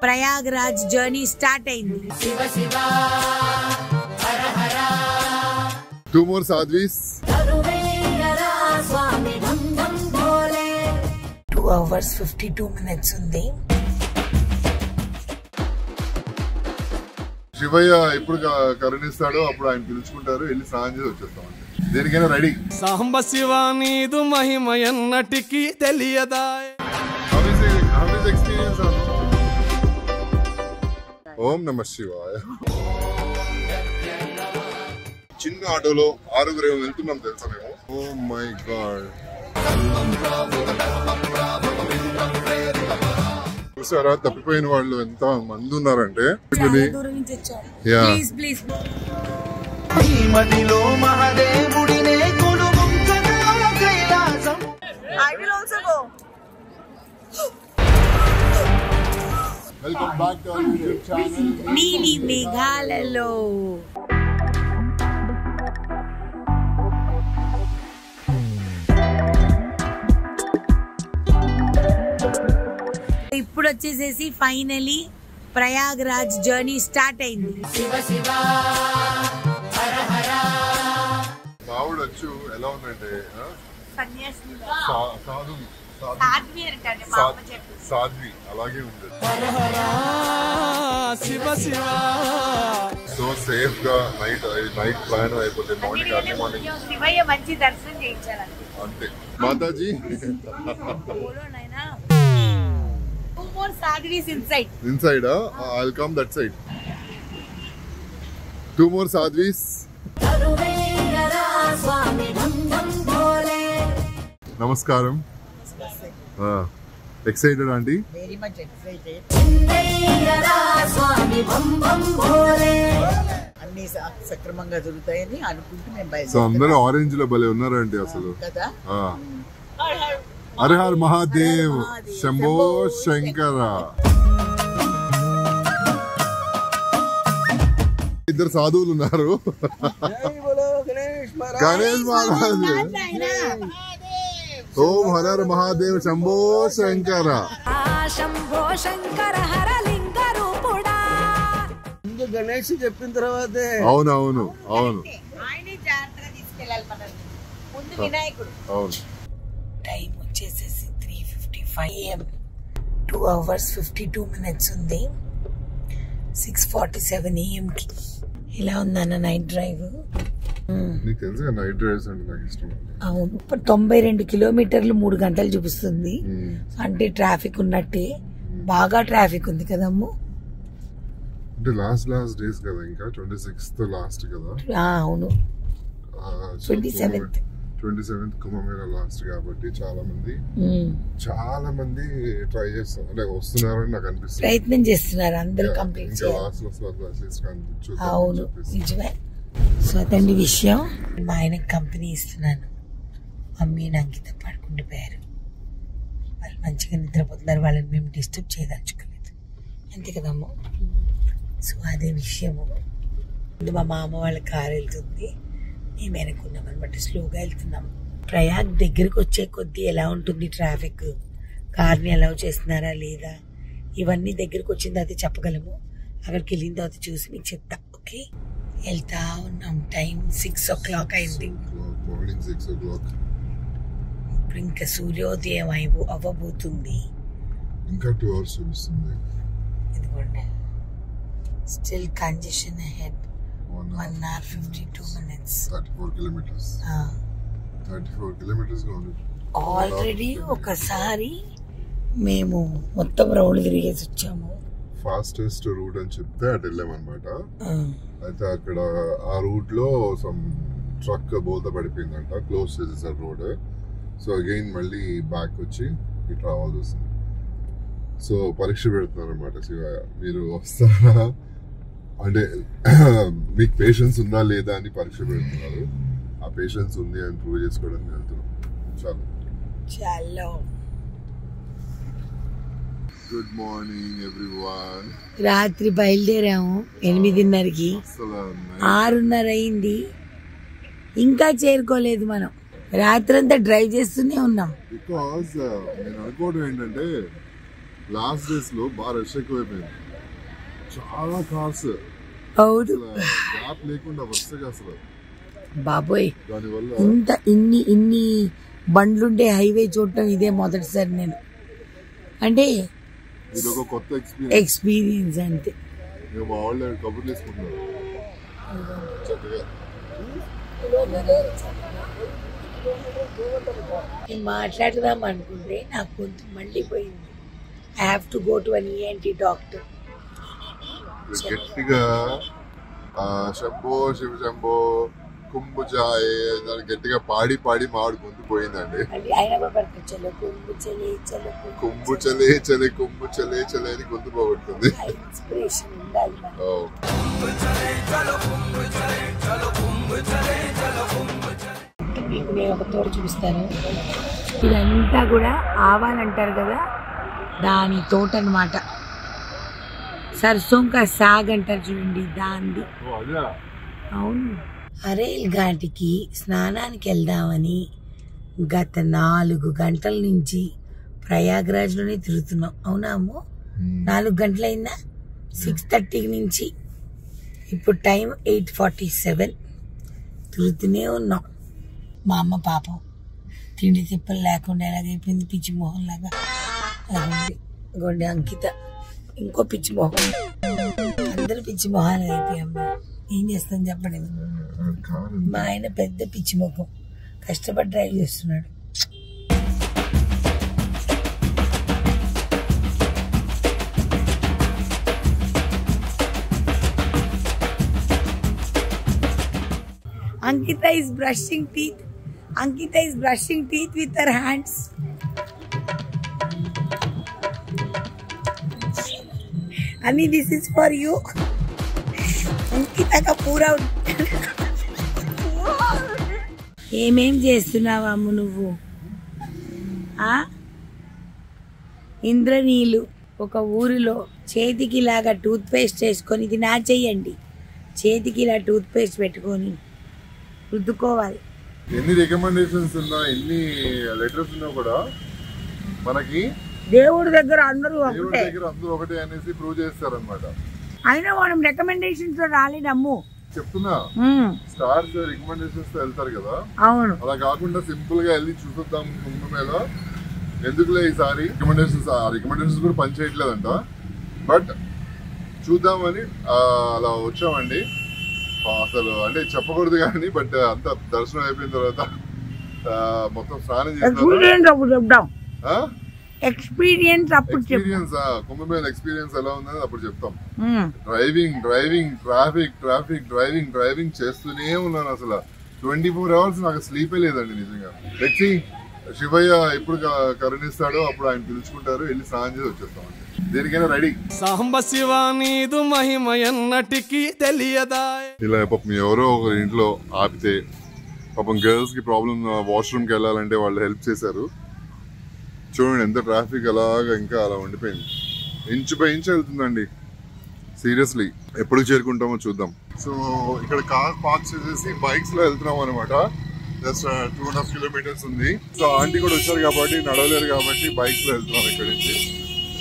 Prayagraj journey start అయింది. 2 more sadhvis. 2 hours 52 minutes ఉంది. శివయ్య ఎప్పుడు కరుణిస్తాడో అప్పుడు ఆయన పిలుచుకుంటారు, వెళ్ళి స్నానం చేసి వచ్చేస్తామండి. దేనికైనా రెడీ. సాంబ శివ నీదు మహిమ ఎన్నటికి తెలియదా. ఓం నమ శివాయ. చిన్న ఆటోలో 6 వెళ్తున్నాం తెలుసా మేము. Oh my God. చూసారా తప్పిపోయిన వాళ్ళు ఎంత మంది ఉన్నారంటే. Welcome back to our YouTube channel నీలి మేఘాలలో. ఇప్పుడు వచ్చేసేసి ఫైనలీ ప్రయాగ్రాజ్ జర్నీ స్టార్ట్ అయింది. మావుడు వచ్చు ఎలా ఉందంటే సాధ్వి అలాగే ఉంది. సో సేఫ్ గా నైట్ ప్రయాణం అయిపోతే మార్నింగ్ శివయ్య మంచి దర్శనం చేయించాలి అంతే. Mataji inside I'll come that side. 2 more sadhvis. Namaskaram. Excited aunty? Very much excited. అన్ని సక్రమంగా జరుగుతాయని అనుకుంటూ మేము బయలుదేరాం. సో అందరూ ఆరెంజ్ లో భలే ఉన్నారంటే అసలు కదా. హర హర్ మహాదేవ్ శంభో శంకర. ఇద్దరు సాధువులు ఉన్నారు. గణేష్ మహారాజ్. ఓం హర హర్ మహాదేవ్ శంభో శంకర. శంభో శంకర హర లింగ రూపుడా. గణేష్ చెప్పిన తర్వాతే. అవునవును అవును. ఆయనే జాగ్రత్తగా తీసుకెళ్ళాలి మనల్ని. ముందు వినాయకుడు. అవును. టైం వచ్చేసేసి 3:55 AM. 2 hours 52 minutes ఉంది. 6:47 AM కి. ఇలా ఉందన్న నైట్ డ్రైవ్. నీకు తెలుసుగా నైట్ డ్రైవ్స్ అంటే నాకు ఇష్టం. అవును. 92 కిలోమీటర్లు 3 గంటలు చూపిస్తుంది. అంటే ట్రాఫిక్ ఉన్నట్టే. బాగా ట్రాఫిక్ ఉంది కదమ్ము. అంటే లాస్ట్ డేస్ కదా, ఇంకా 26th లాస్ట్ కదా. అవును. 27th కుంభమేళా లాస్ట్ కాబట్టి చాలా మంది ట్రై చేస్తారు, అంటే వస్తున్నారని నాకు అనిపిస్తుంది. ప్రయత్నం చేస్తున్నారు అందరూ కంప్లీట్ చేయాలి. అవును నిజమే. సో అదండి విషయం. మా ఆయనకి కంపెనీ ఇస్తున్నాను. మమ్మీ అంకిత పడుకుండిపోయారు. వాళ్ళు మంచిగా నిద్రపోతున్నారు. వాళ్ళని మేము డిస్టర్బ్ చేయదలుచుకోలేదు. అంతే కదమ్మా. సో అదే విషయము. మా మామ వాళ్ళ కారు వెళ్తుంది, మేము వెనుకున్నాం అనమాట. స్లోగా వెళ్తున్నాం. ప్రయాగ్ దగ్గరకు వచ్చే కొద్దీ ఎలా ఉంటుంది ట్రాఫిక్, కార్ని అలౌ చేస్తున్నారా లేదా, ఇవన్నీ దగ్గరకు వచ్చిన తర్వాత చెప్పగలము. అక్కడికి వెళ్ళిన తర్వాత చూసి మీకు చెప్తా. ఓకే, వెళ్తా ఉన్నాం. టైం 6 o'clock అయింది. ఇప్పుడు ఇంకా సూర్యోదయం అవ్వబోతుంది. ఇంకా 2 hours చూపిస్తుంది. ఇదిగోండి. Still congestion ahead. 1 hour 52 minutes. 34 kilometers. 34 kilometers already ఒకసారి మేము మొత్తం రౌండ్ తిరిగేసి వచ్చాము. ఫాస్టెస్ట్ రూట్ అని చెప్తే అటు వెళ్ళాం అనమాట. అయితే అక్కడ ఆ రూట్ లో సమ్ ట్రక్ బోల్తా పడిపోయిందంట, క్లోజ్ చేసేసారు రోడ్. సో అగైన్ మళ్ళీ బ్యాక్ వచ్చి ఇటు రావాల్సి వస్తుంది. సో పరీక్ష పెడుతున్నారు అనమాట. శివయ్య మీరు వస్తారా అంటే మీకు పేషెన్స్ ఉందా లేదా అని పరీక్ష పెడుతున్నారు. ఆ పేషెన్స్ ఉంది అని ప్రూవ్ చేసుకోవడానికి వెళ్తున్నాం. చాలా గుడ్ మార్నింగ్ ఎవ్రీవన్. రాత్రి బయలుదేరాము 8:30కి. 6:30 అయింది. ఇంకా చేరుకోలేదు మనం. రాత్రంతా డ్రైవ్ చేస్తూనే ఉన్నాం. బికాస్ నేను అనుకోవడం ఏంటంటే లాస్ట్ డేస్ లో బాగా రష్ ఎక్కువైపోయింది, చాలా కార్స్. అవును గ్యాప్ లేకుండా వరుసగా అసలు బాబోయ్, దానివల్ల ఇన్ని బండ్లుండే హైవే చూడటం ఇదే మొదటిసారి నేను. అంటే ఇది ఒక కొత్త ఎక్స్పీరియన్స్ అంతే. మా వాళ్ళు కబుర్లు వేసుకుంటున్నారు చక్కగా. నేను మాట్లాడదాం అనుకుంటే నాకు గొంతు మళ్ళీ పోయింది. I have to go to an ENT doctor. గట్టిగా శంభో శివ శంభో కుంభు చాయ్ గట్టిగా పాడి పాడి మామిడి గొంతు పోయిందండి. కుంభు చలే చలే కుంభు చలే చలే అని గొంతు పోగొడుతుంది. మీకు నేను ఒక తోట చూపిస్తాను. ఇదంతా కూడా ఆవాలంటారు కదా, దాని తోట అన్నమాట. సర్సోంకా సాగ్ అంటారు చూడండి, దాంది. అవును, అరేల్ ఘాటికి స్నానానికి వెళ్దామని గత 4 గంటల నుంచి ప్రయాగ్రాజ్లోనే తిరుగుతున్నాం. అవునా అమ్మో, 4 గంటలైందా? 6:30 నుంచి ఇప్పుడు టైం 8:47. తిరుగుతూనే ఉన్నాం. మా అమ్మ పాపం తిండి తిప్పలు లేకుండా ఎలాగైపోయింది, పిచ్చి మొహం లాగా. గొండె అంకిత ఇంకో పిచ్చి మొహం. అందరూ పిచ్చి మొహాలు అయిపోయాం. ఏం చేస్తాం చెప్పండి. మా ఆయన పెద్ద పిచ్చి మొహం, కష్టపడి డ్రైవ్ చేస్తున్నాడు. Ankita is brushing teeth. Ankita is brushing teeth with her hands. Ani, this is for you. Ankita ka pura. ఏమేం చేస్తున్నావా అమ్ము నువ్వు? ఇంద్రనీలు ఒక ఊరిలో చేతికి ఇలాగా టూత్ పేస్ట్ వేసుకొని, ఇది నా చెయ్యండి, చేతికి ఇలా టూత్ పేస్ట్ పెట్టుకొని రుద్దుకోవాలి. ఎన్ని రికమెండేషన్స్ ఉన్నా, ఎన్ని లెటర్స్ ఉన్నా కూడా మనకి దేవుడి దగ్గర అందరూ ఒకటే అనేసి ప్రూవ్ చేస్తారన్నమాట. అయినా మనం రికమెండేషన్స్ లో రాలేదమ్ము చెప్తున్నా. స్టార్స్ రికమెండేషన్స్ తో వెళ్తారు కదా, అవును. అలా కాకుండా సింపుల్ గా వెళ్ళి చూసొద్దాం మీద ఎందుకులే ఈసారి రికమెండేషన్స్ కూడా పని చేయట్లేదంట, బట్ చూద్దామని అలా వచ్చామండి. అసలు అంటే చెప్పకూడదు కానీ, బట్ అంత దర్శనం అయిపోయిన తర్వాత మొత్తం స్నానం చేస్తాం. ఎక్స్పీరియన్స్ కుంభమేళ ఎక్స్పీరియన్స్ ఎలా ఉందని అప్పుడు చెప్తాం. డ్రైవింగ్ చేస్తూనే ఉన్నాను. అసలు 24 hours నాకు స్లీపే లేదండి నిజంగా. వ్యక్తి శివయ్య ఎప్పుడు కరుణిస్తాడో అప్పుడు ఆయన పిలుచుకుంటారు, వెళ్ళి స్నానం చేసి వచ్చేస్తామండి. దేనికైనా రెడీ. సాంబ శివ నీదు మహిమ ఎన్నటికి తెలియదా. ఇలా పాపం ఎవరో ఒక ఇంట్లో ఆపితే, పాపం గర్ల్స్ కి ప్రాబ్లం, వాష్రూమ్ కి వెళ్ళాలంటే వాళ్ళు హెల్ప్ చేశారు. చూడండి ఎంత ట్రాఫిక్ అలాగా ఇంకా అలా ఉండిపోయింది. ఇంచు బై ఇంచు వెళ్తుందండి. సీరియస్లీ ఎప్పుడు చేరుకుంటామో చూద్దాం. సో ఇక్కడ కార్ పార్క్ చేసేసి బైక్స్ లో వెళ్తున్నాం అనమాట. జస్ట్ 2.5 kilometers ఉంది. సో ఆంటీ కూడా వచ్చారు కాబట్టి, నడవలేరు కాబట్టి బైక్స్ లో వెళ్తున్నాం ఇక్కడ నుంచి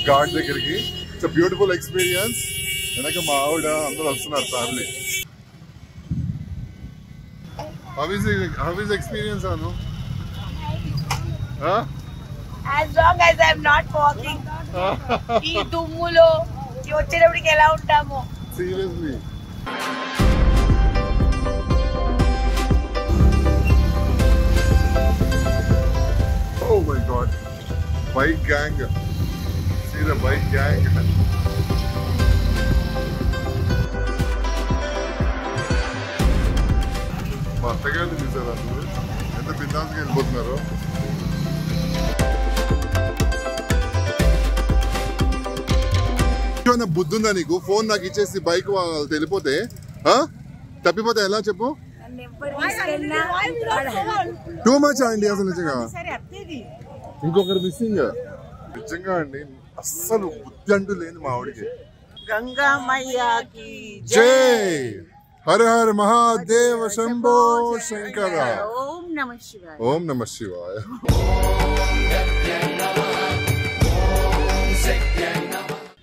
ఘాట్ దగ్గరికి. It's beautiful experience. వెనక మా ఆవిడ అందరూ వస్తున్నారు family. How is experience Anu? As long as I am not walking. ఈ దుమ్ములో వచ్చేటప్పటికి ఎలా ఉంటామో. Seriously. Oh my God. Bike gang. See the bike gang. మా అత్తగారిని చూసారు అందరూ ఎంత బిందాస్గా వెళ్ళిపోతున్నారు. బుద్ధి ఉందా నీకు? ఫోన్ నాకు ఇచ్చేసి బైక్ వాళ్ళు వెళ్ళిపోతే తప్పిపోతే ఎలా చెప్పు? టూ మచ్ అండి అసలు నిజంగా. ఇంకొకరు మిస్సింగ్ నిజంగా అండి. అస్సలు బుద్ధి అంటూ లేదు మా ఆవిడికి. గంగామయ్యకి జై. హర హర మహాదేవ శంభో శంకర. ఓం Namah Shivaya. ఓం నమ శివాయ.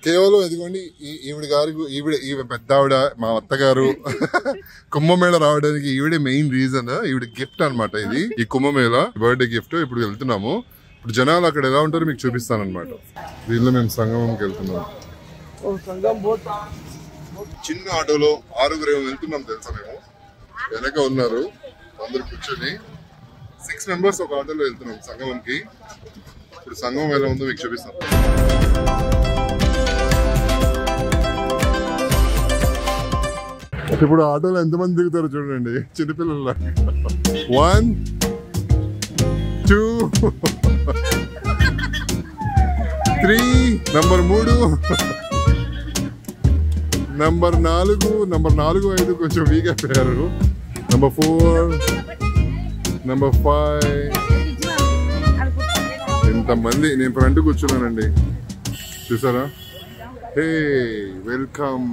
కేవలం ఇదిగోండి ఈవిడ గారు ఈవిడ పెద్ద ఆవిడ మా అత్తగారు కుంభమేళ రావడానికి ఈవిడే మెయిన్ రీజన్. ఈవిడ గిఫ్ట్ అన్నమాట ఇది. ఈ కుంభమేళ బర్త్డే గిఫ్ట్. ఇప్పుడు వెళ్తున్నాము. ఇప్పుడు జనాలు అక్కడ ఎలా ఉంటారో మీకు చూపిస్తాను అనమాట. దీనిలో మేము సంగమంకి వెళ్తున్నాం. చిన్న ఆటోలో 6 వెళ్తున్నాం తెలుసా. మేము వెనక ఉన్నారు అందరు కూర్చొని 6 మెంబర్స్ ఒక ఆటోలో వెళ్తున్నాం సంగమంకి. ఇప్పుడు సంగమం ఎలా ఉందో మీకు చూపిస్తాం. ఇప్పుడు ఆటోలో ఎంతమంది దిగుతారో చూడండి, చిన్నపిల్లల. 1 2 3 నంబర్ 3 నంబర్ 4 5 కొంచెం వీక్ అయిపోయారు. నంబర్ 4 నంబర్ 5 ఇంతమంది. నేను ఫ్రంట్ కూర్చున్నానండి చూసారా. Hey welcome.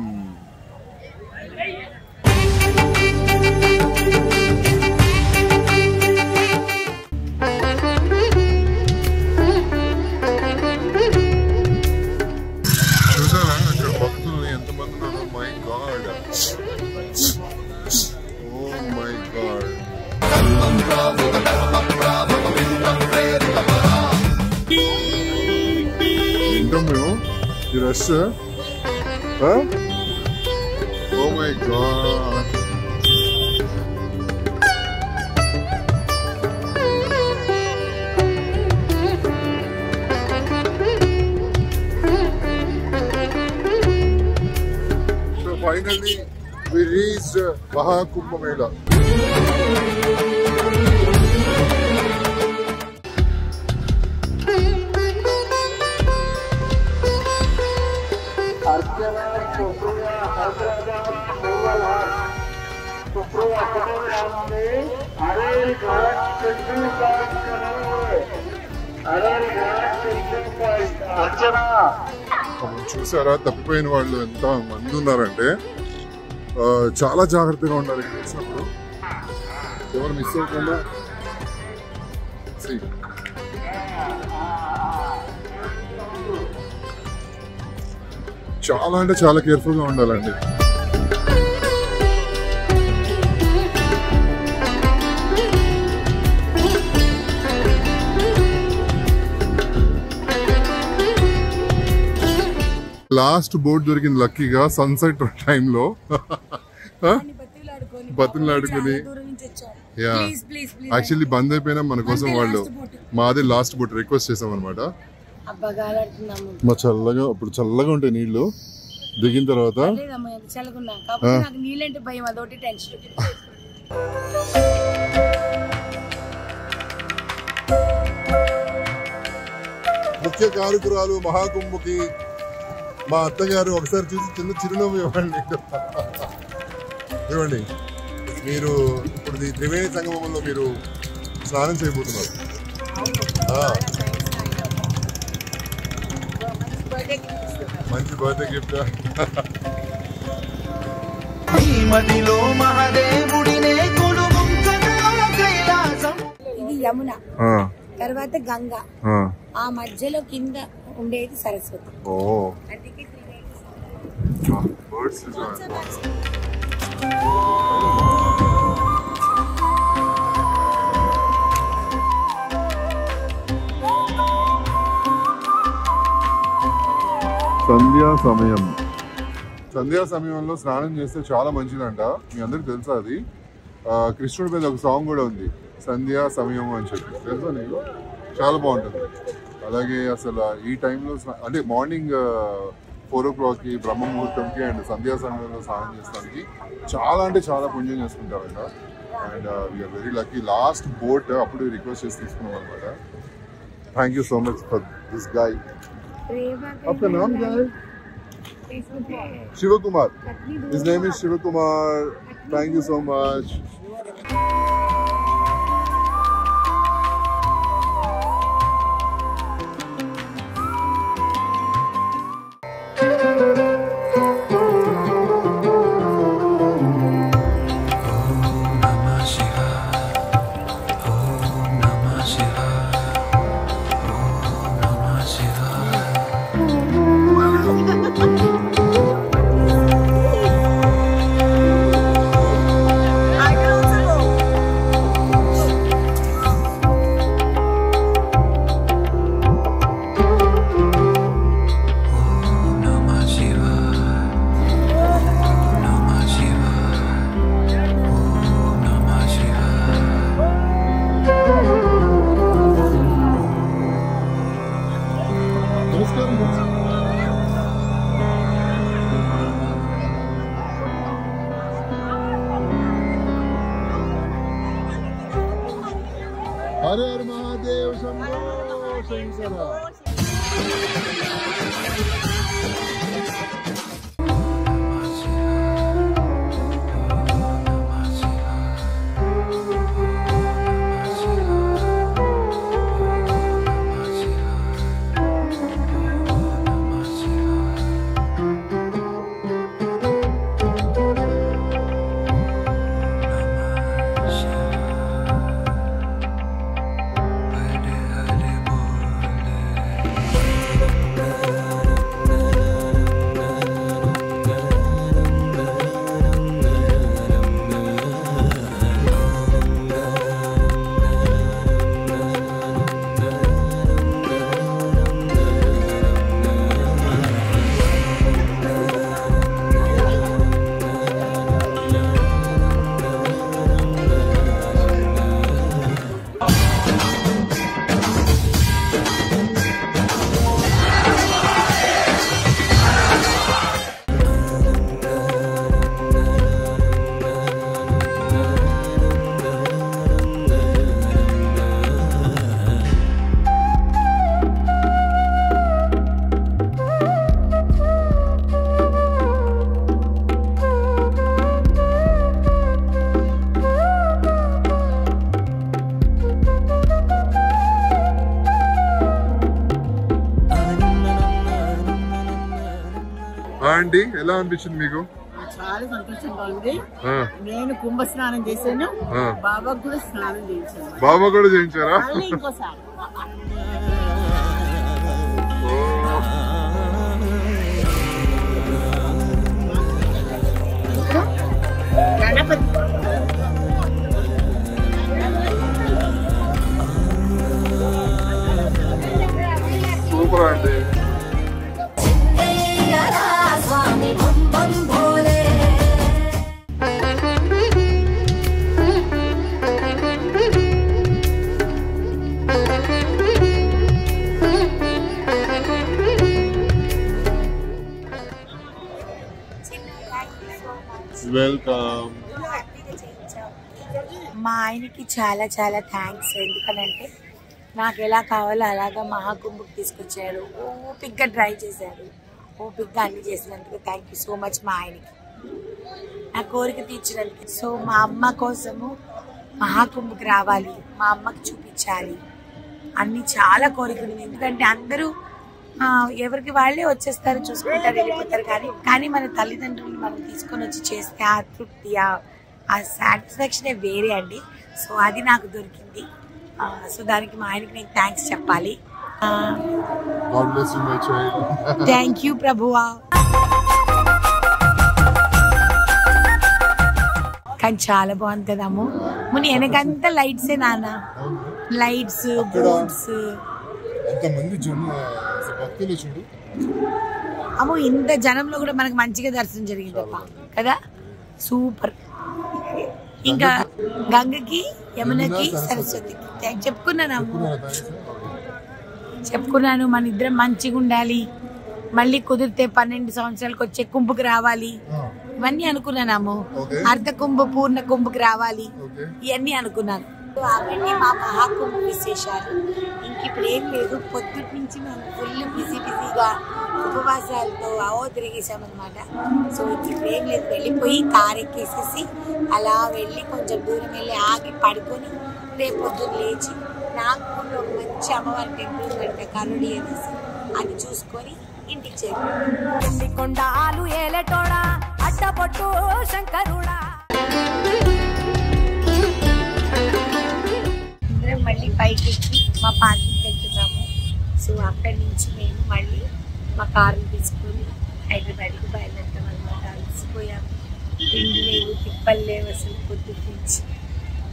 చూసారా అక్కడ భక్తులు ఎంతమంది ఉన్నారు. My God, oh my God. ఏంటో మేము ఈ rush. Oh my God. Finally, we reached Mahakumbh Mela. చూసారా తప్పిపోయిన వాళ్ళు ఎంత మంది ఉన్నారంటే చాలా జాగ్రత్తగా ఉండాలి ఇక్కడ వచ్చినప్పుడు. ఎవరు మిస్ అవ్వకుండా. చాలా అంటే చాలా కేర్ఫుల్ గా ఉండాలండి. లాస్ట్ బోట్ దొరికింది లక్కీగా సన్సెట్ టైంలో. బతులాడుకుని యాక్చువల్లీ బంద్ అయిపోయినా మన కోసం వాళ్ళు మాదే లాస్ట్ బోట్ రిక్వెస్ట్ చేసాం అనమాట. మా చల్లగా ఇప్పుడు చల్లగా ఉంటాయి నీళ్లు దిగిన తర్వాత. ముఖ్య కారకురాలు మహాకుంభకి మా అత్తగారు. ఒకసారి చూసి చిన్న చిరునవ్వు ఇవ్వండి. ఇవ్వండి. మీరు ఇప్పుడు ఈ త్రివేణి సంగమంలో మీరు స్నానం చేయబోతున్నారు. మంచి బర్త్డే గిఫ్ట్. ఇది యమున, తర్వాత గంగా, ఆ మధ్యలో కింద ఉండేది సరస్వతి. సంధ్యా సమయంలో స్నానం చేస్తే చాలా మంచిదంట. మీ అందరికి తెలుసా అది? కృష్ణుడి మీద ఒక సాంగ్ కూడా ఉంది, సంధ్యా సమయం అని చెప్పి. తెలుసా నీకు? చాలా బాగుంటుంది. అలాగే అసలు ఈ టైంలో అంటే మార్నింగ్ 4 o'clockకి బ్రహ్మ ముహూర్తంకి అండ్ సంధ్యా సమయంలో స్నానం చేస్తానికి చాలా అంటే చాలా పుణ్యం చేసుకుంటారంట. And we are very lucky. Last boat అప్పుడు రిక్వెస్ట్ చేసి తీసుకున్నాం అనమాట. Thank you so much for this guy. आपका नाम क्या है? Shiv Kumar. His name is Shiv Kumar. Thank you so much. Om Namah Shivaya. Shambho Shankara. అండి ఎలా అనిపించింది మీకు? చాలా సంతోషంగా ఉంది. నేను కుంభ స్నానం చేశాను, బాబా కూడా స్నానం చేయించాను. బాబా కూడా చేయించారా? ఇంకోసారి గణపతి సూపర్ అండి. వెల్కమ్. మా ఆయనకి చాలా చాలా థ్యాంక్స్. ఎందుకనంటే నాకు ఎలా కావాలో అలాగా మహాకుంభకు తీసుకొచ్చారు, ఓపిక్గా ట్రై చేశారు, ఓపిక్గా అన్ని చేసినందుకు థ్యాంక్ యూ సో మచ్ మా ఆయనకి, నా కోరిక తీర్చినందుకు. సో మా అమ్మ కోసము మహాకుంభకు రావాలి, మా అమ్మకి చూపించాలి అన్ని చాలా కోరిక ఉంది. ఎందుకంటే అందరూ ఎవరికి వాళ్ళే వచ్చేస్తారు, చూసుకుంటారు, వెళ్ళిపోతారు. కానీ మన తల్లిదండ్రులు మనం తీసుకొని వచ్చి చేస్తే ఆ తృప్తి, ఆ సాటిస్ఫాక్షనే వేరే అండి. సో అది నాకు దొరికింది. సో దానికి మా ఆయనకి నేను థ్యాంక్స్ చెప్పాలి. థ్యాంక్ యూ ప్రభువా. కానీ చాలా బాగుంది కదా అమ్ము. ముని వెనకంతా లైట్సే నాన్న, లైట్స్, బోర్డ్స్. అమ్మో ఇంత జనంలో కూడా మనకు మంచిగా దర్శనం జరిగిందప్ప కదా, సూపర్. ఇంకా గంగకి, యమునకి, సరస్వతికి చెప్పుకున్నాను మన ఇద్దరం మంచిగా ఉండాలి, మళ్ళీ కుదిరితే 12 సంవత్సరాలకు వచ్చే కుంభకు రావాలి, ఇవన్నీ అనుకున్నాము. అర్ధ కుంభ పూర్ణ కుంభకు రావాలి, ఇవన్నీ అనుకున్నాను. అవన్నీ మా మహాకుంభ విశేషాలు. ఇంక ఇప్పుడు ఏం లేదు, పొద్దుటి నుంచి మేము ఫుల్ బిజీగా ఉపవాసాలతో తిరిగేసామన్నమాట. సో ఇప్పుడు ఏం లేదు, వెళ్ళిపోయి కారు ఎక్కేసేసి అలా వెళ్ళి కొంచెం దూరం వెళ్ళి ఆగి పడుకొని రేపు పొద్దున్న లేచి నాగపూర్లో ఒక మంచి అమ్మవారి టెంపుల్ ఉందంటే కరుడి అనేసి, అది చూసుకొని ఇంటికి చేరుకుంటాం. మళ్ళీ పైకి ఎక్కి మా పార్కింగ్కి వెళ్తున్నాము. సో అక్కడి నుంచి మేము మళ్ళీ మా కారుని తీసుకొని హైదరాబాద్కి బయలుదేరుతాం అనమాట. అలసిపోయాము, తిండి లేవు, తిప్పలు లేవు, అసలు పొద్దుటి నుంచి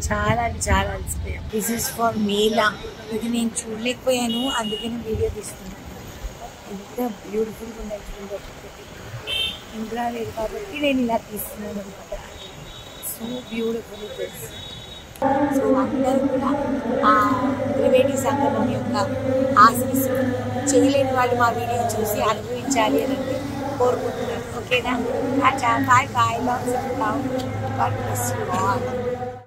చాలా చాలా అలసిపోయాం. దిస్ ఈస్ ఫర్ మేలా. ఇది నేను చూడలేకపోయాను, అందుకని వీడియో తీస్తున్నాను. ఎంత బ్యూటిఫుల్గా ఉన్నట్టుంది ఒక్కొక్కటి. ఇంద్రా లేదు కాబట్టి నేను ఇలా తీస్తున్నాను అనమాట. So beautiful it is. So అందరూ కూడా ఆ త్రివేణి సంగమం యొక్క ఆశీస్సులు చేయలేని వాళ్ళు మా వీడియో చూసి అనుభవించాలి అని కోరుకుంటున్నాను. ఓకేనా? Bye bye. Lots of love. God bless you all.